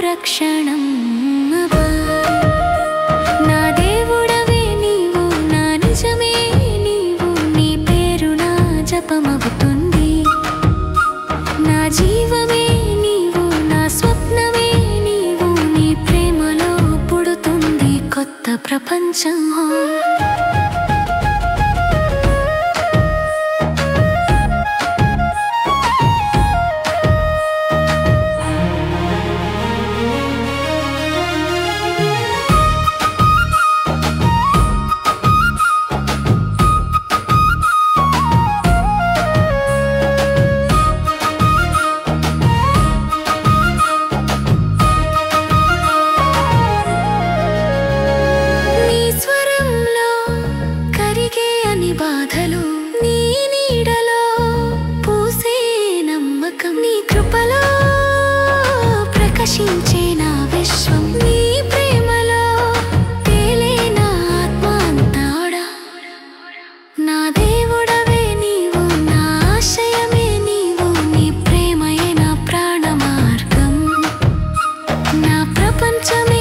రక్షణం నా దేవుడవే నీవు నా నిజమే నీవు నీ పేరు నా జపమవుతుంది నా జీవమే నీవు నా స్వప్నమే నీవు నీ ప్రేమలో పుడుతుంది కొత్త ప్రపంచం బాధలు నీ నీడలో పూసే నమ్మకం నీ కృపలో ప్రకాశించే నా విశ్వం నీ ప్రేమలో తేలే నా ఆత్మ అంతాడా నా దేవుడవే నీవు నా ఆశయమే నీవు నీ ప్రేమయే నా ప్రాణ మార్గం నా ప్రపంచమే